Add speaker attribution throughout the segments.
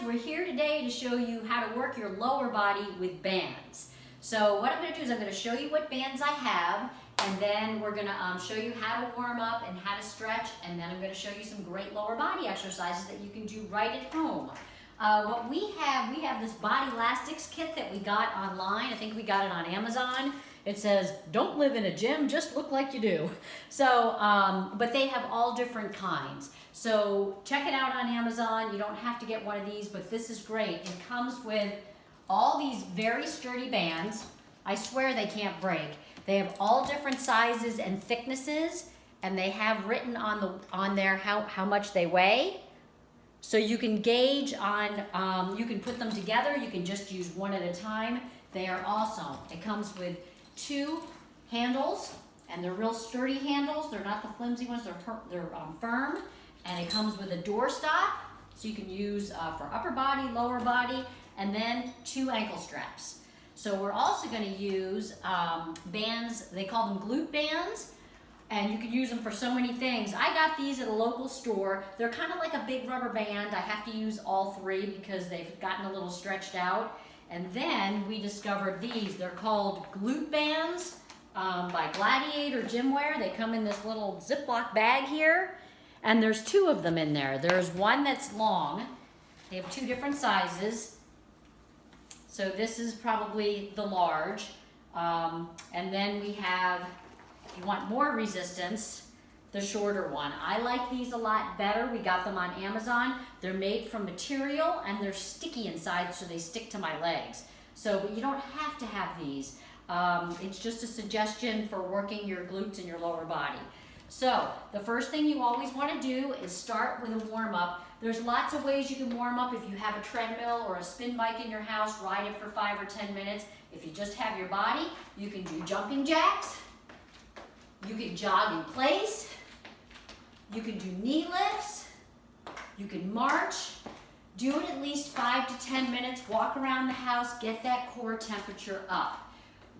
Speaker 1: we're here today to show you how to work your lower body with bands. So what I'm going to do is I'm going to show you what bands I have, and then we're going to show you how to warm up and how to stretch, and then I'm going to show you some great lower body exercises that you can do right at home. What we have this Body Elastics kit that we got online. I think we got it on Amazon. It says, don't live in a gym, just look like you do. So, but they have all different kinds. So check it out on Amazon. You don't have to get one of these, but this is great. It comes with all these very sturdy bands. I swear they can't break. They have all different sizes and thicknesses, and they have written on there how much they weigh. So you can gauge on, you can put them together, you can just use one at a time. They are awesome. It comes with 2 handles, and they're real sturdy handles. They're not the flimsy ones, they're firm. And it comes with a door stop, so you can use for upper body, lower body, and then 2 ankle straps. So we're also going to use bands, they call them glute bands, and you can use them for so many things. I got these at a local store. They're kind of like a big rubber band. I have to use all 3 because they've gotten a little stretched out. And then we discovered these. They're called glute bands by Gladiator Gymwear. They come in this little Ziploc bag here. And there's 2 of them in there. There's one that's long. They have 2 different sizes. So this is probably the large. And then we have, if you want more resistance, the shorter one. I like these a lot better. We got them on Amazon. They're made from material and they're sticky inside, so they stick to my legs. So, but you don't have to have these. It's just a suggestion for working your glutes and your lower body. So the first thing you always want to do is start with a warm-up. There's lots of ways you can warm up. If you have a treadmill or a spin bike in your house, ride it for 5 or 10 minutes. If you just have your body, you can do jumping jacks. You can jog in place. You can do knee lifts. You can march. Do it at least 5 to 10 minutes. Walk around the house. Get that core temperature up.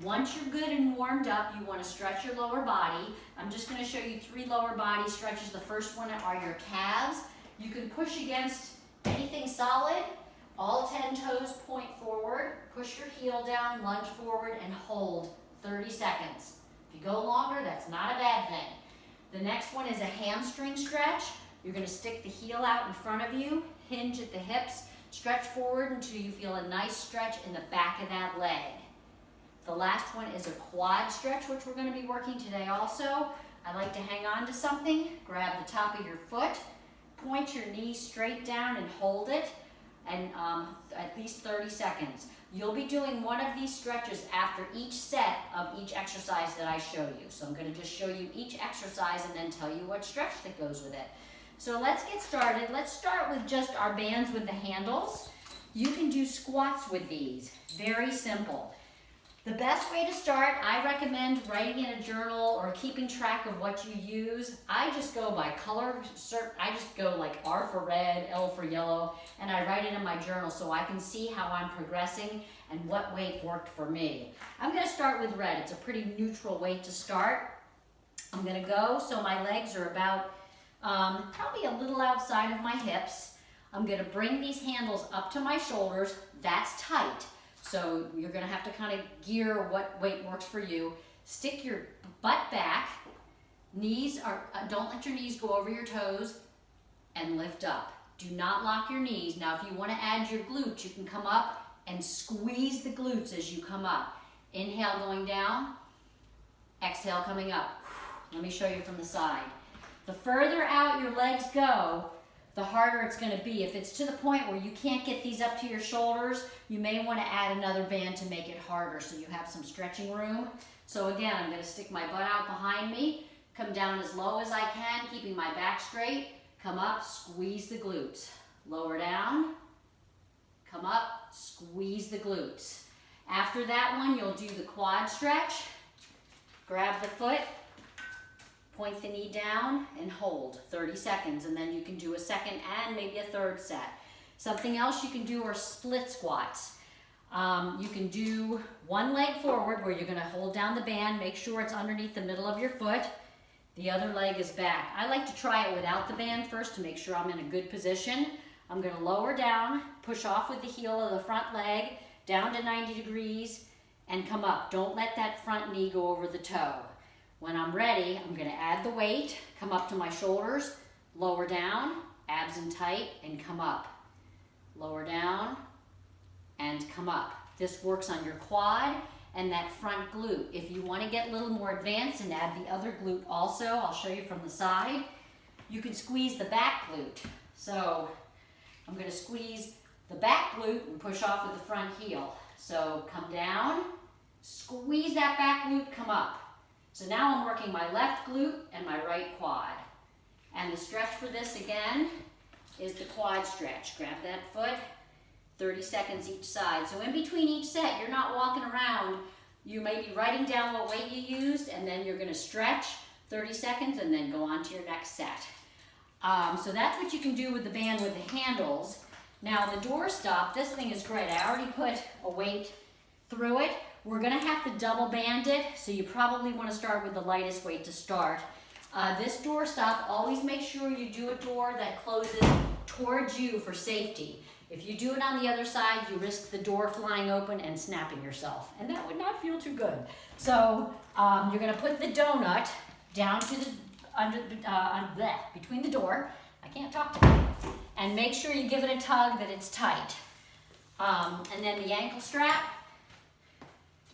Speaker 1: Once you're good and warmed up, you want to stretch your lower body. I'm just going to show you 3 lower body stretches. The first one are your calves. You can push against anything solid. All 10 toes point forward. Push your heel down, lunge forward, and hold 30 seconds. If you go longer, that's not a bad thing. The next one is a hamstring stretch. You're going to stick the heel out in front of you, hinge at the hips, stretch forward until you feel a nice stretch in the back of that leg. The last one is a quad stretch, which we're going to be working today also. I like to hang on to something, grab the top of your foot, point your knee straight down and hold it, and at least 30 seconds. You'll be doing one of these stretches after each set of each exercise that I show you. So I'm going to just show you each exercise and then tell you what stretch that goes with it. So let's get started. Let's start with just our bands with the handles. You can do squats with these. Very simple. The best way to start, I recommend writing in a journal or keeping track of what you use. I just go by color. I just go like R for red, L for yellow, and I write it in my journal so I can see how I'm progressing and what weight worked for me. I'm going to start with red. It's a pretty neutral weight to start. I'm going to go so my legs are about probably a little outside of my hips. I'm going to bring these handles up to my shoulders. That's tight. So you're going to have to kind of gear what weight works for you. Stick your butt back. Knees are, don't let your knees go over your toes, and lift up. Do not lock your knees. Now if you want to add your glutes, you can come up and squeeze the glutes as you come up. Inhale going down, exhale coming up. Let me show you from the side. The further out your legs go, the harder it's going to be. If it's to the point where you can't get these up to your shoulders, you may want to add another band to make it harder so you have some stretching room. So again, I'm going to stick my butt out behind me, come down as low as I can, keeping my back straight, come up, squeeze the glutes. Lower down, come up, squeeze the glutes. After that one, you'll do the quad stretch. Grab the foot, point the knee down and hold 30 seconds, and then you can do a second and maybe a third set. Something else you can do are split squats. You can do one leg forward where you're going to hold down the band, make sure it's underneath the middle of your foot. The other leg is back. I like to try it without the band first to make sure I'm in a good position. I'm going to lower down, push off with the heel of the front leg, down to 90 degrees, and come up. Don't let that front knee go over the toe. When I'm ready, I'm going to add the weight, come up to my shoulders, lower down, abs in tight, and come up. Lower down, and come up. This works on your quad and that front glute. If you want to get a little more advanced and add the other glute also, I'll show you from the side, you can squeeze the back glute. So I'm going to squeeze the back glute and push off with the front heel. So come down, squeeze that back glute, come up. So now I'm working my left glute and my right quad. And the stretch for this again is the quad stretch. Grab that foot, 30 seconds each side. So in between each set, you're not walking around. You may be writing down what weight you used, and then you're gonna stretch 30 seconds and then go on to your next set. So that's what you can do with the band with the handles. Now the door stop, this thing is great. I already put a weight through it. We're gonna have to double band it, so you probably wanna start with the lightest weight to start. This door stop, always make sure you do a door that closes towards you for safety. If you do it on the other side, you risk the door flying open and snapping yourself, and that would not feel too good. So you're gonna put the donut down to the, between the door, I can't talk today, and make sure you give it a tug that it's tight. And then the ankle strap,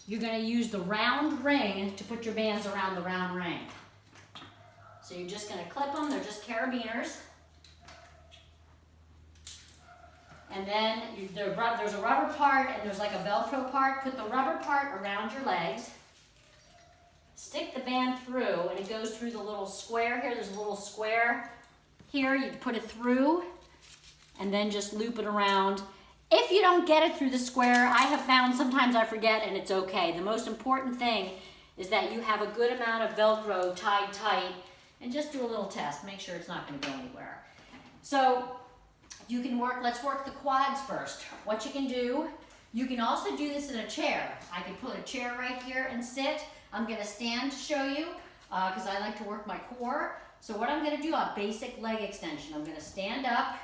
Speaker 1: you're gonna use the round ring to put your bands around the round ring. So you're just gonna clip them, they're just carabiners. And then there's a rubber part and there's like a Velcro part. Put the rubber part around your legs. Stick the band through and it goes through the little square here. There's a little square here. You put it through and then just loop it around. If you don't get it through the square, I have found sometimes I forget and it's okay. The most important thing is that you have a good amount of Velcro tied tight, and just do a little test. Make sure it's not gonna go anywhere. So you can let's work the quads first. What you can do, you can also do this in a chair. I can put a chair right here and sit. I'm gonna stand to show you, because I like to work my core. So what I'm gonna do, a basic leg extension. I'm gonna stand up,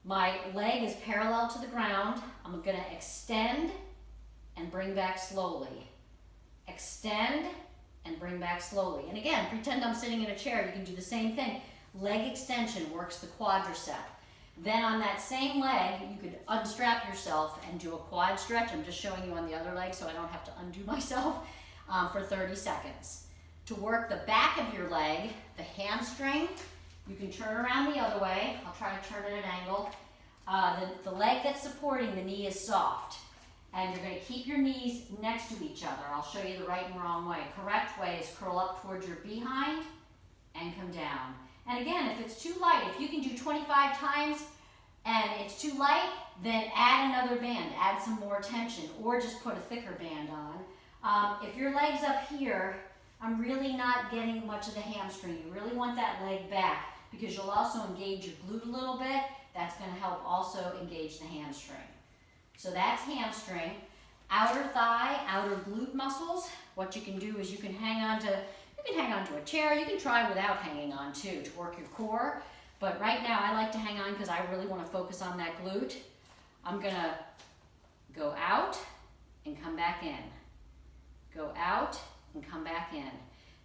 Speaker 1: my leg is parallel to the ground. I'm gonna extend and bring back slowly. Extend and bring back slowly. And again, pretend I'm sitting in a chair. You can do the same thing. Leg extension works the quadricep. Then on that same leg, you could unstrap yourself and do a quad stretch. I'm just showing you on the other leg so I don't have to undo myself for 30 seconds. To work the back of your leg, the hamstring, you can turn around the other way. I'll try to turn at an angle. The leg that's supporting the knee is soft. And you're going to keep your knees next to each other. I'll show you the right and wrong way. Correct way is curl up towards your behind and come down. And again, if it's too light, if you can do 25 times and it's too light, then add another band, add some more tension, or just put a thicker band on. If your leg's up here, I'm really not getting much of the hamstring. You really want that leg back because you'll also engage your glute a little bit. That's going to help also engage the hamstring. So that's hamstring. Outer thigh, outer glute muscles. What you can do is you can hang on to a chair. You can try without hanging on too to work your core. But right now I like to hang on because I really want to focus on that glute. I'm gonna go out and come back in. Go out and come back in.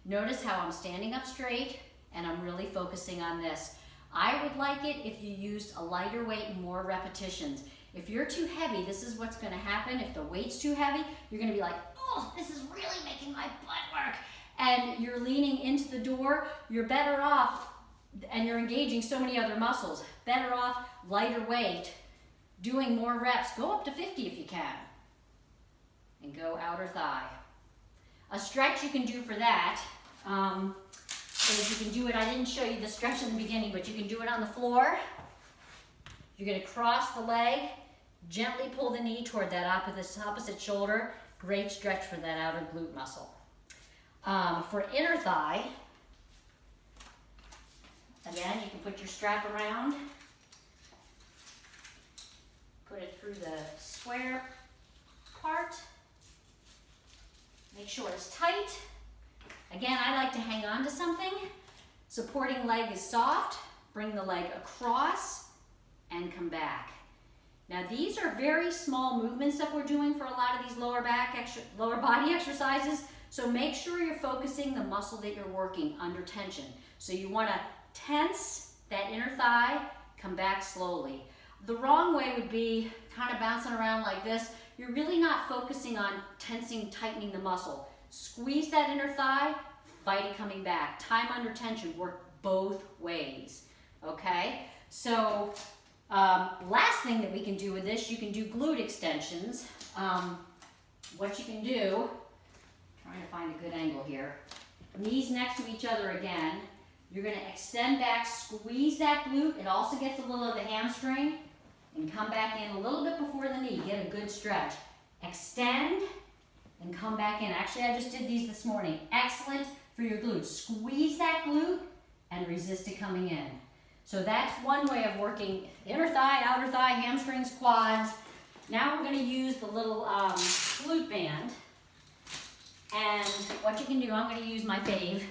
Speaker 1: Notice how I'm standing up straight and I'm really focusing on this. I would like it if you used a lighter weight and more repetitions. If you're too heavy, this is what's gonna happen. If the weight's too heavy, you're gonna be like, oh, this is really making my butt work. And you're leaning into the door, you're better off, and you're engaging so many other muscles. Better off, lighter weight, doing more reps. Go up to 50 if you can. And go outer thigh. A stretch you can do for that is you can do it, I didn't show you the stretch in the beginning, but you can do it on the floor. You're gonna cross the leg, gently pull the knee toward that opposite shoulder. Great stretch for that outer glute muscle. For inner thigh, again, you can put your strap around, put it through the square part, make sure it's tight. Again, I like to hang on to something. Supporting leg is soft, bring the leg across and come back. Now these are very small movements that we're doing for a lot of these lower body exercises, so make sure you're focusing the muscle that you're working under tension. So you want to tense that inner thigh, come back slowly. The wrong way would be kind of bouncing around like this. You're really not focusing on tensing, tightening the muscle. Squeeze that inner thigh, fight it coming back. Time under tension, work both ways, okay? So last thing that we can do with this, you can do glute extensions. What you can do, trying to find a good angle here, knees next to each other again. You're going to extend back, squeeze that glute. It also gets a little of the hamstring. And come back in a little bit before the knee. Get a good stretch. Extend and come back in. Actually, I just did these this morning. Excellent for your glutes. Squeeze that glute and resist it coming in. So that's one way of working inner thigh, outer thigh, hamstrings, quads. Now we're going to use the little glute band. And what you can do, I'm going to use my fave,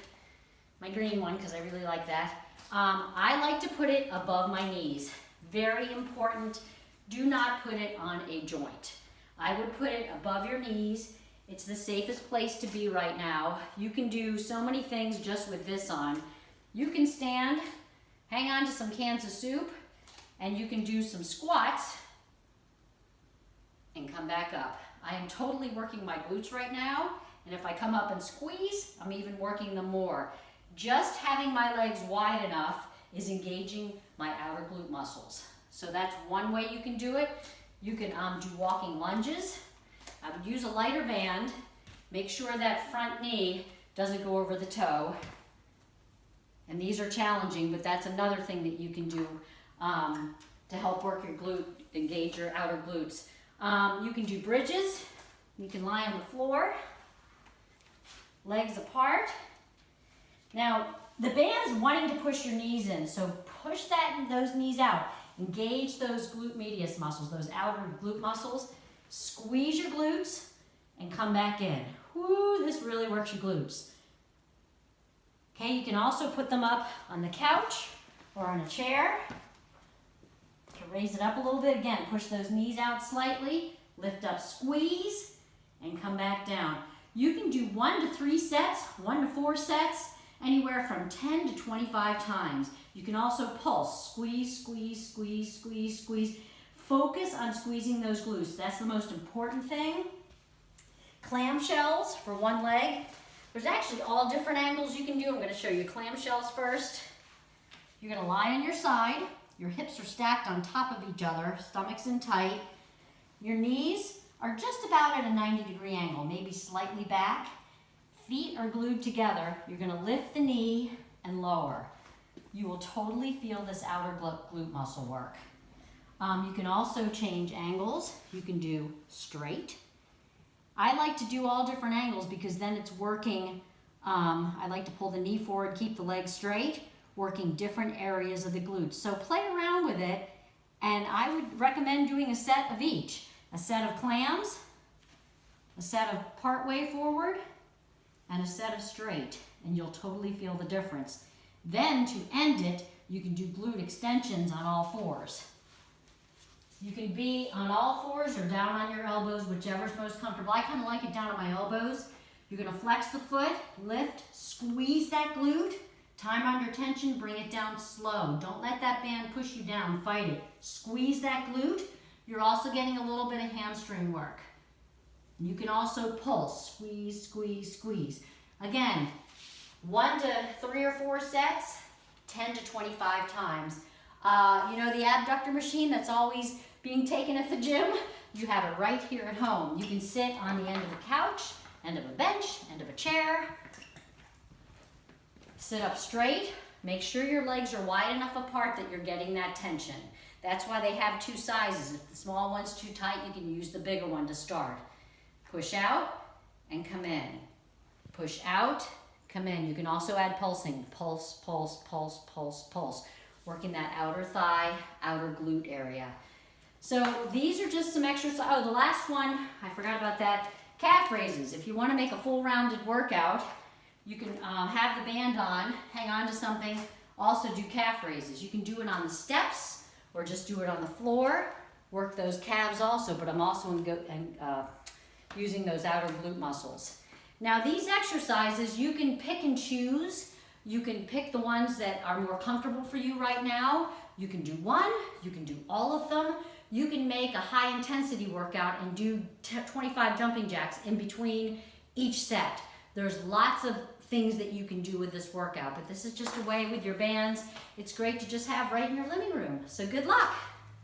Speaker 1: my green one, because I really like that. I like to put it above my knees. Very important, do not put it on a joint. I would put it above your knees. It's the safest place to be right now. You can do so many things just with this on. You can stand, hang on to some cans of soup, and you can do some squats and come back up. I am totally working my glutes right now, and if I come up and squeeze, I'm even working them more. Just having my legs wide enough is engaging my outer glute muscles. So that's one way you can do it. You can do walking lunges. I would use a lighter band. Make sure that front knee doesn't go over the toe. And these are challenging, but that's another thing that you can do to help work your glute, engage your outer glutes. You can do bridges. You can lie on the floor, legs apart. Now, the band's wanting to push your knees in, so push those knees out. Engage those glute medius muscles, those outer glute muscles. Squeeze your glutes and come back in. Woo, this really works your glutes. Okay, you can also put them up on the couch or on a chair. To raise it up a little bit. Again, push those knees out slightly. Lift up, squeeze, and come back down. You can do 1 to 3 sets, 1 to 4 sets. Anywhere from 10 to 25 times. You can also pulse, squeeze, squeeze, squeeze, squeeze, squeeze. Focus on squeezing those glutes. That's the most important thing. Clamshells for one leg. There's actually all different angles you can do. I'm going to show you clamshells first. You're going to lie on your side. Your hips are stacked on top of each other. Stomach's in tight. Your knees are just about at a 90-degree angle, maybe slightly back. Feet are glued together. You're going to lift the knee and lower. You will totally feel this outer glute muscle work. You can also change angles. You can do straight. I like to do all different angles because then it's working. I like to pull the knee forward, keep the leg straight, working different areas of the glutes. So play around with it, and I would recommend doing a set of each. A set of clams, a set of part way forward, and a set of straight, and you'll totally feel the difference. Then to end it, you can do glute extensions on all fours. You can be on all fours or down on your elbows, whichever's most comfortable. I kind of like it down on my elbows. You're going to flex the foot, lift, squeeze that glute. Time under tension, bring it down slow. Don't let that band push you down, fight it. Squeeze that glute. You're also getting a little bit of hamstring work. You can also pulse, squeeze, squeeze, squeeze. Again, 1 to 3 or 4 sets, 10 to 25 times. You know the abductor machine that's always being taken at the gym? You have it right here at home. You can sit on the end of a couch, end of a bench, end of a chair. Sit up straight. Make sure your legs are wide enough apart that you're getting that tension. That's why they have 2 sizes. If the small one's too tight, you can use the bigger one to start. Push out and come in. Push out, come in. You can also add pulsing. Pulse, pulse, pulse, pulse, pulse. Working that outer thigh, outer glute area. So these are just some exercises. Oh, the last one, I forgot about that. Calf raises. If you want to make a full rounded workout, you can have the band on, hang on to something. Also do calf raises. You can do it on the steps or just do it on the floor. Work those calves also, but I'm also using those outer glute muscles. Now these exercises, you can pick and choose. You can pick the ones that are more comfortable for you right now. You can do one, you can do all of them. You can make a high intensity workout and do 25 jumping jacks in between each set. There's lots of things that you can do with this workout, but this is just a way with your bands. It's great to just have right in your living room. So good luck.